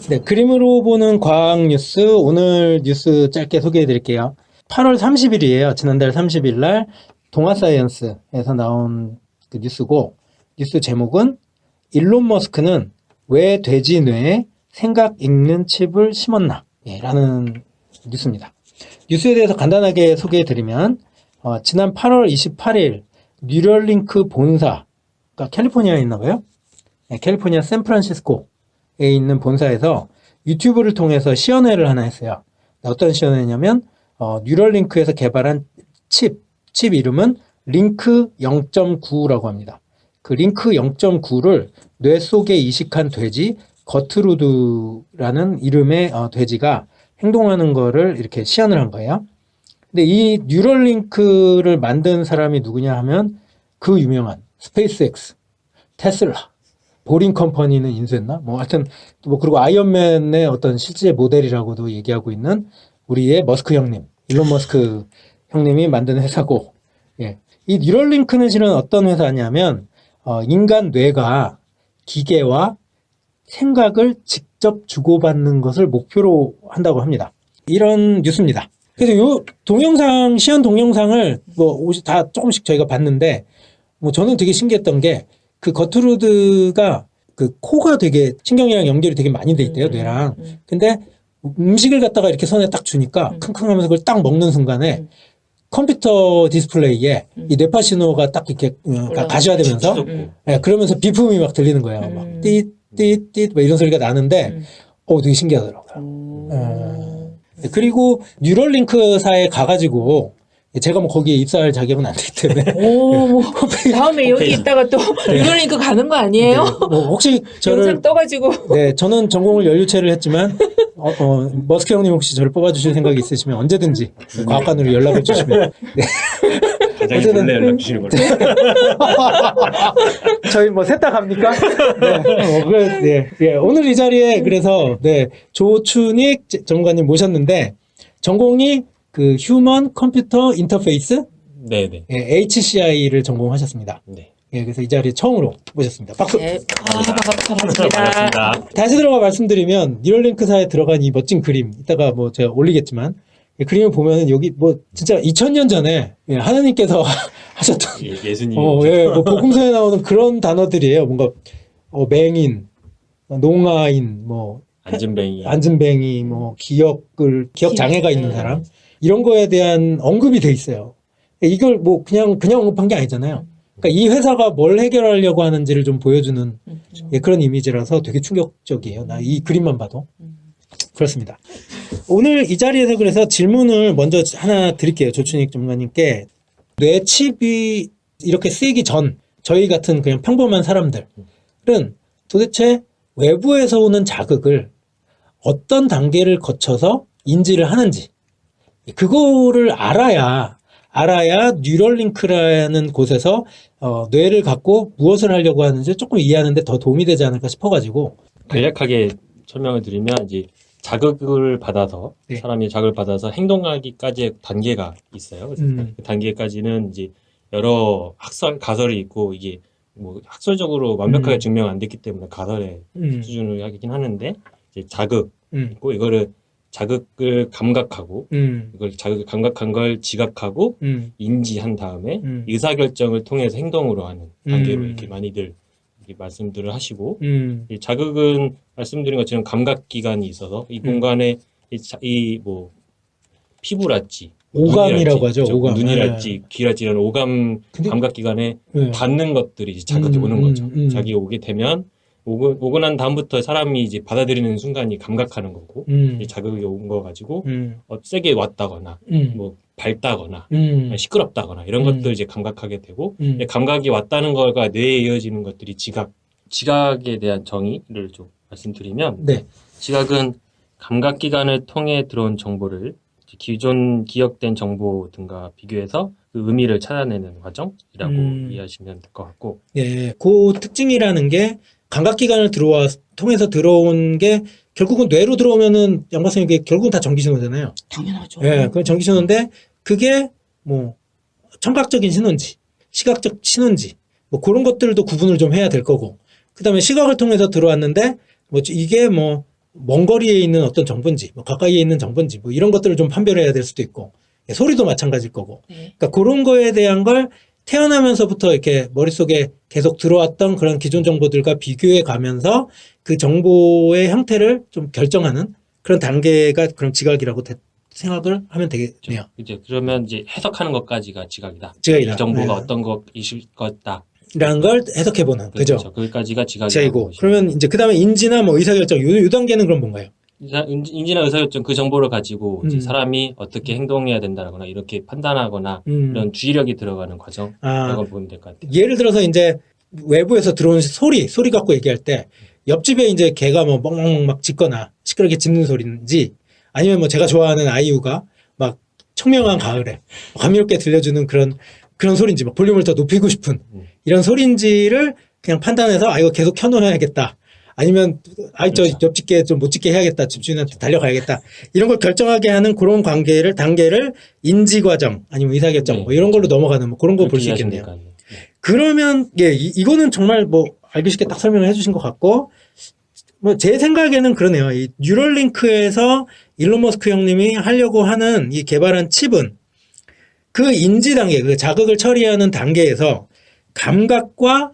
네, 그림으로 보는 과학 뉴스, 오늘 뉴스 짧게 소개해 드릴게요. 8월 30일이에요. 지난달 30일 날 동아사이언스에서 나온 그 뉴스고, 뉴스 제목은 일론 머스크는 왜 돼지 뇌에 생각 읽는 칩을 심었나? 예, 라는 뉴스입니다. 뉴스에 대해서 간단하게 소개해 드리면, 지난 8월 28일 뉴럴링크 본사가 캘리포니아에 있나 봐요. 네, 캘리포니아 샌프란시스코에 있는 본사에서 유튜브를 통해서 시연회를 하나 했어요. 어떤 시연회냐면 뉴럴링크에서 개발한 칩 이름은 링크 0.9라고 합니다. 그 링크 0.9를 뇌 속에 이식한 돼지 거트루드라는 이름의 돼지가 행동하는 거를 이렇게 시연을 한 거예요. 근데 이 뉴럴링크를 만든 사람이 누구냐 하면 그 유명한 스페이스X, 테슬라, 보링 컴퍼니는 인수했나? 뭐 하여튼 뭐 그리고 아이언맨의 어떤 실제 모델이라고도 얘기하고 있는 우리의 머스크 형님, 일론 머스크 형님이 만든 회사고, 예. 이 뉴럴링크는 실은 어떤 회사냐면 인간 뇌가 기계와 생각을 직접 주고받는 것을 목표로 한다고 합니다. 이런 뉴스입니다. 그래서 요 동영상, 시연 동영상을 뭐 다 조금씩 저희가 봤는데, 뭐 저는 되게 신기했던 게 그 거트루드가 그 코가 되게 신경이랑 연결이 되게 많이 돼 있대요, 뇌랑. 근데 음식을 갖다가 이렇게 손에 딱 주니까 킁킁 하면서 그걸 딱 먹는 순간에 컴퓨터 디스플레이에 이 뇌파 신호가 딱 이렇게 가시화되면서 예, 그러면서 비품이 막 들리는 거예요. 막 띠띠띠 뭐 이런 소리가 나는데 되게 신기하더라고요. 그리고 뉴럴링크사에 가가지고 제가 뭐 거기에 입사할 자격은 안 되기 때문에 뭐 다음에 여기 있다가 또 뉴럴링크 가는 거 아니에요? 네, 뭐 혹시 영상 떠가지고. 네, 저는 전공을 연료체를 했지만 머스크 형님 혹시 저를 뽑아주실 생각이 있으시면 언제든지 과학관으로 연락을 주시면 네. 과장님 몰래 연락 주시는 걸로. 저희 뭐 셋 다 갑니까? 네, 오늘 이 자리에 그래서 조춘익 전문가님 모셨는데 전공이 그 휴먼 컴퓨터 인터페이스 네네. HCI를 전공하셨습니다. 네. 예, 그래서 이 자리에 처음으로 모셨습니다. 박수. 네, 반갑습니다. 다시 들어가 말씀드리면 뉴럴링크사에 들어간 이 멋진 그림 이따가 뭐 제가 올리겠지만 이 그림을 보면은 여기 뭐 진짜 2000년 전에 하나님께서 하셨던 예수님이 뭐 복음서에 나오는 그런 단어들이에요. 뭔가 맹인, 농아인, 뭐 안진뱅이, 뭐 기억 장애가 있는 사람 이런 거에 대한 언급이 돼 있어요. 이걸 뭐 그냥 언급한 게 아니잖아요. 그러니까 이 회사가 뭘 해결하려고 하는지를 좀 보여주는 그런 이미지라서 되게 충격적이에요. 나 이 그림만 봐도. 그렇습니다. 오늘 이 자리에서 그래서 질문을 먼저 하나 드릴게요. 조춘익 전문가님께. 뇌칩이 이렇게 쓰이기 전 저희 같은 그냥 평범한 사람들은 도대체 외부에서 오는 자극을 어떤 단계를 거쳐서 인지를 하는지 그거를 알아야 뉴럴링크라는 곳에서 뇌를 갖고 무엇을 하려고 하는지 조금 이해하는데 더 도움이 되지 않을까 싶어가지고 간략하게 설명을 드리면 이제 자극을 받아서 사람이 자극을 받아서 행동하기까지의 단계가 있어요. 그래서 그 단계까지는 이제 여러 가설이 있고 이게 뭐 학술적으로 완벽하게 증명 안 됐기 때문에 가설의 수준을 하긴 하는데 이제 자극 있고 이거를 자극을 감각하고 이걸 자극을 감각한 걸 지각하고 인지한 다음에 의사결정을 통해서 행동으로 하는 단계로 이렇게 많이들 이렇게 말씀들을 하시고 이 자극은 말씀드린 것처럼 감각기관이 있어서 이 공간에 이 뭐 피부랄지 오감이라고 하죠. 오감. 눈이랄지 귀랄지 이런 오감 감각기관에 닿는 것들이 이제 자극이 오는 거죠. 자극이 오게 되면 오고 난 다음부터 사람이 이제 받아들이는 순간이 감각하는 거고 자극이 온 거 가지고 세게 왔다거나 뭐 밝다거나 시끄럽다거나 이런 것들 이제 감각하게 되고 감각이 왔다는 거가 뇌에 이어지는 것들이 지각에 대한 정의를 좀 말씀드리면 지각은 감각기관을 통해 들어온 정보를 기존 기억된 정보 등과 비교해서 그 의미를 찾아내는 과정이라고 이해하시면 될 것 같고 그 특징이라는 게 감각기관을 통해서 들어온 게 결국은 뇌로 들어오면은 양 박사님 이게 결국은 다 전기신호잖아요. 당연하죠. 그 전기신호인데 그게 뭐 청각적인 신호인지 시각적 신호인지 뭐 그런 것들도 구분을 좀 해야 될 거고 그다음에 시각을 통해서 들어왔는데 뭐 이게 뭐 먼 거리에 있는 어떤 정보인지, 뭐 가까이에 있는 정보인지, 뭐 이런 것들을 좀 판별해야 될 수도 있고, 소리도 마찬가지일 거고. 네. 그러니까 그런 거에 대한 걸 태어나면서부터 이렇게 머릿속에 계속 들어왔던 그런 기존 정보들과 비교해 가면서 그 정보의 형태를 좀 결정하는 그런 단계가 그럼 지각이라고 생각을 하면 되겠네요. 이제 그러면 이제 해석하는 것까지가 지각이다. 지각이다. 이 정보가 네. 어떤 것이실 것다. 라는 걸 해석해보는, 그죠? 거기까지가 지각이고. 지각이고. 그러면 이제 그 다음에 인지나 뭐 의사결정, 요 단계는 그럼 뭔가요? 인지나 의사결정 그 정보를 가지고 이제 음. 사람이 어떻게 행동해야 된다거나 이렇게 판단하거나 이런 주의력이 들어가는 과정 이라고 보면 될 것 같아요. 예를 들어서 이제 외부에서 들어오는 소리 갖고 얘기할 때 옆집에 이제 개가 뭐 멍멍 막 짖거나 시끄럽게 짖는 소리인지 아니면 뭐 제가 좋아하는 아이유가 막 청명한 가을에 감미롭게 들려주는 그런 소리인지 막 볼륨을 더 높이고 싶은 이런 소리인지를 그냥 판단해서 아 이거 계속 켜놓아야겠다. 아니면 저 그렇죠. 옆집 개 좀 못 짖게 해야겠다. 집주인한테 달려가야겠다. 이런 걸 결정하게 하는 그런 단계를 인지 과정 아니면 의사결정 네, 뭐 이런 걸로 넘어가는 뭐 그런 거 볼 수 그렇게 있겠네요. 이해하시면 될것 같아요. 그러면 이거는 정말 뭐 알기 쉽게 딱 설명을 해주신 것 같고 뭐 제 생각에는 그러네요. 이 뉴럴링크에서 일론 머스크 형님이 하려고 하는 이 개발한 칩은 그 인지 단계, 그 자극을 처리하는 단계에서 감각과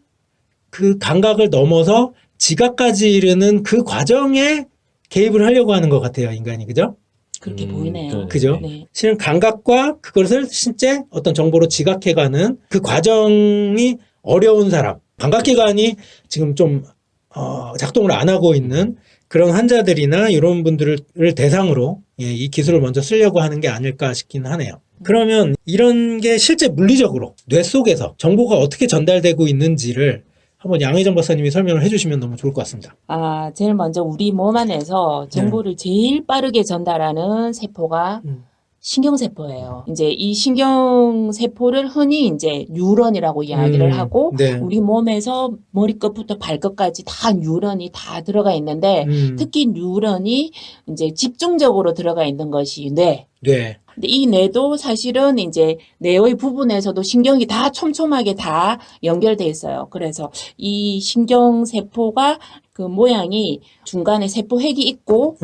그 감각을 넘어서 지각까지 이르는 그 과정에 개입을 하려고 하는 것 같아요, 인간이. 그죠? 그렇게 보이네요. 그죠? 네. 실은 감각과 그것을 실제 어떤 정보로 지각해가는 그 과정이 어려운 사람, 감각기관이 지금 좀 작동을 안 하고 있는 그런 환자들이나 이런 분들을 대상으로 이 기술을 먼저 쓰려고 하는 게 아닐까 싶긴 하네요. 그러면 이런 게 실제 물리적으로 뇌 속에서 정보가 어떻게 전달되고 있는지를 한번 양혜정 박사님이 설명을 해주시면 너무 좋을 것 같습니다. 제일 먼저 우리 몸 안에서 정보를 제일 빠르게 전달하는 세포가 신경세포예요. 이제 이 신경세포를 흔히 이제 뉴런이라고 이야기를 하고, 네. 우리 몸에서 머리끝부터 발끝까지 다 뉴런이 다 들어가 있는데, 특히 뉴런이 이제 집중적으로 들어가 있는 것이 뇌. 네. 근데 이 뇌도 사실은 이제 뇌의 부분에서도 신경이 다 촘촘하게 다 연결돼 있어요. 그래서 이 신경세포가 그 모양이 중간에 세포핵이 있고,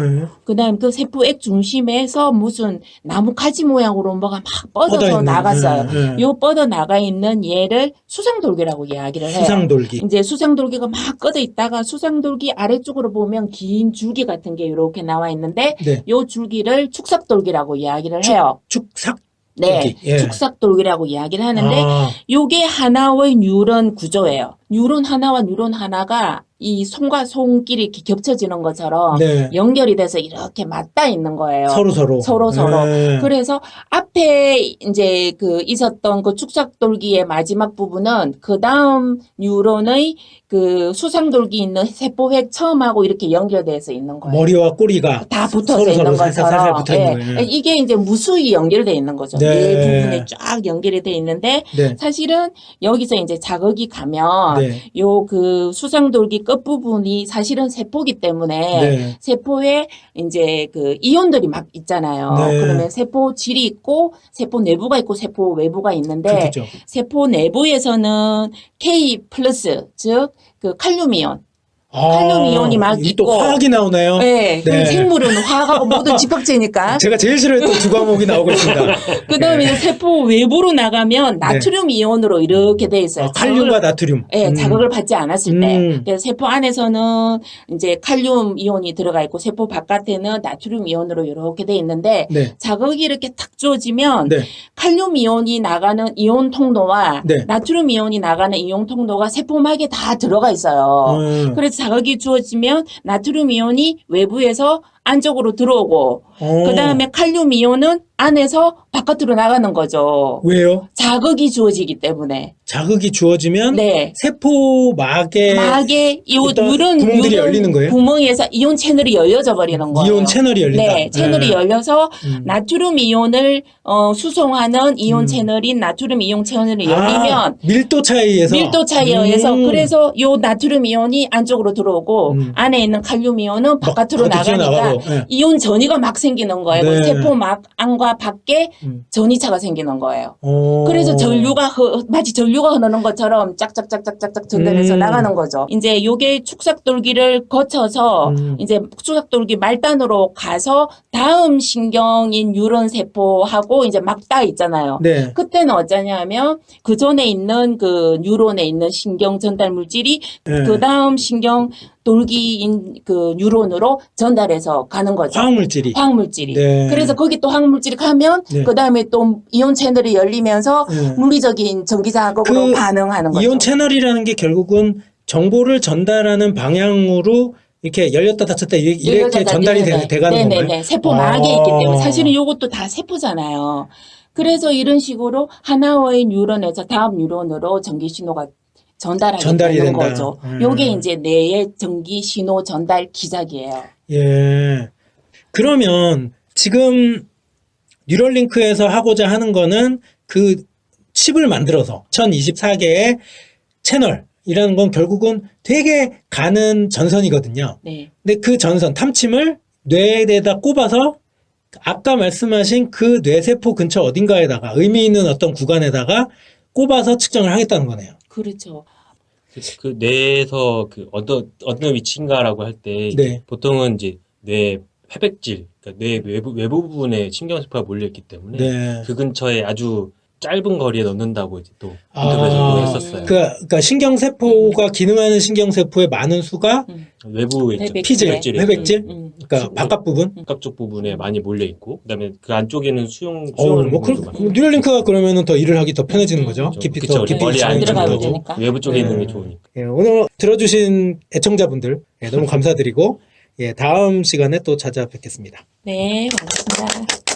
그다음 그 세포액 중심에서 무슨 나뭇가지 모양으로 뭐가 막 뻗어서 나갔어요. 요 뻗어 나가 있는 얘를 수상돌기라고 이야기를 해요. 수상돌기. 이제 수상돌기가 막 뻗어 있다가 수상돌기 아래쪽으로 보면 긴 줄기 같은 게 이렇게 나와 있는데, 네. 요 줄기를 축삭돌기라고 이야기를 해요. 축삭? 네, 예. 축삭돌기라고 이야기를 하는데, 요게 하나의 뉴런 구조예요. 뉴런 하나와 뉴런 하나가 이 손과 손길이 이렇게 겹쳐지는 것처럼 네. 연결이 돼서 이렇게 맞닿아 있는 거예요. 서로. 네. 그래서 앞에 이제 그 있었던 그 축삭돌기의 마지막 부분은 그 다음 뉴런의 그 수상돌기 있는 세포핵 처음하고 이렇게 연결돼서 있는 거예요. 머리와 꼬리가 다 붙어서 서로 있는 살살 것처럼. 붙어 있는 거예요. 이게 이제 무수히 연결돼 있는 거죠. 네. 네 부분에 쫙 연결이 돼 있는데, 네. 사실은 여기서 이제 자극이 가면 네. 요 그 수상돌기 끝부분이 사실은 세포기 때문에 네. 세포에 이제 그 이온들이 막 있잖아요. 네. 그러면 세포 질이 있고 세포 내부가 있고 세포 외부가 있는데, 그렇죠. 세포 내부에서는 K 플러스, 즉 그 칼륨 이온, 칼륨 이온이 막 또 있고. 화학이 나오나요? 네. 네. 생물은 화학하고 모든 집합체니까. 제가 제일 싫어했던 두 과목이 나오고 있습니다. 그 다음에 세포 외부로 나가면 나트륨 이온으로 이렇게 돼 있어요. 칼륨과 나트륨. 네, 자극을 받지 않았을 때. 음. 그래서 세포 안에서는 이제 칼륨 이온이 들어가 있고, 세포 바깥에는 나트륨 이온으로 이렇게 돼 있는데, 네. 자극이 이렇게 탁 주어지면 네. 칼륨 이온이 나가는 이온 통로와 네. 나트륨 이온이 나가는 이온 통로가 세포막에 다 들어가 있어요. 그래서 자극이 주어지면 나트륨 이온이 외부에서 안쪽으로 들어오고, 그 다음에 칼륨 이온은 안에서 바깥으로 나가는 거죠. 왜요? 자극이 주어지기 때문에. 자극이 주어지면 네. 세포막에 이런 구멍들이 열리는 거예요? 구멍에서 이온 채널이 열려져 버리는 거예요. 이온 채널이 열린다. 네, 채널이 열려서 나트륨 이온을 수송하는 이온 음. 채널인 나트륨 이온 채널이 열리면 밀도 차이에 의해서 그래서 요 나트륨 이온이 안쪽으로 들어오고 안에 있는 칼륨 이온은 바깥으로 바깥으로 나가니까 예. 이온 전이가 막 생기는 거예요. 네. 세포 막 안과 밖에 음. 전이차가 생기는 거예요. 어. 그래서 마치 전류가 흐르는 것처럼 짝짝짝짝짝짝 전달해서 나가는 거죠. 이제 요게 축삭돌기를 거쳐서 이제 축삭돌기 말단으로 가서 다음 신경인 뉴런 세포하고 이제 막 닿아 있잖아요. 네. 그때는 어쩌냐면 그 전에 있는 그 뉴런에 있는 신경 전달 물질이 네. 그 다음 신경 돌기인 그 뉴런으로 전달해서 가는 거죠. 화학물질이. 화학물질이. 네. 그래서 거기 또 화학물질이 가면 네. 그 다음에 또 이온 채널이 열리면서 네. 물리적인 전기 자극으로 그 반응하는 거죠. 이온 채널이라는 게 결국은 정보를 전달하는 방향으로 이렇게 열렸다 닫혔다 이렇게 전달이 돼가는 건가요? 네네네. 세포막에 있기 때문에 사실은 이것도 다 세포잖아요. 그래서 이런 식으로 하나의 뉴런에서 다음 뉴런으로 전기 신호가 전달이 되는 된다. 거죠. 요게 이제 뇌의 전기 신호 전달 기작이에요. 예. 그러면 지금 뉴럴링크에서 하고자 하는 거는 그 칩을 만들어서 1024개의 채널이라는 건 결국은 되게 가는 전선이거든요. 네. 근데 그 전선, 탐침을 뇌에다 꼽아서 아까 말씀하신 그 뇌세포 근처 어딘가에다가 의미 있는 어떤 구간에다가 꼽아서 측정을 하겠다는 거네요. 그렇죠. 그 뇌에서 그 어느 위치인가라고 할 때 네. 보통은 이제 뇌 회백질, 그러니까 뇌 외부 부분에 신경세포가 몰려 있기 때문에 네. 그 근처에 아주 짧은 거리에 넣는다고 이제 또 인터뷰에서도 했었어요. 그러니까 신경세포가 기능하는 신경세포의 많은 수가 외부에 있죠. 회백질. 회백질? 그러니까 바깥 부분? 바깥쪽 부분에 많이 몰려 있고, 그다음에 그 안쪽에는 수용하는 뭐 부분도 많고. 뉴럴링크가 그러면은 더 일을 하기 더 편해지는 거죠. 그렇죠. 깊이 그쵸. 더 깊이 멀리 안 진행이 들어가도 되고. 되니까. 외부 쪽에 있는 게 좋으니까. 예, 오늘 들어주신 애청자분들 너무 감사드리고 다음 시간에 또 찾아뵙겠습니다. 네, 반갑습니다.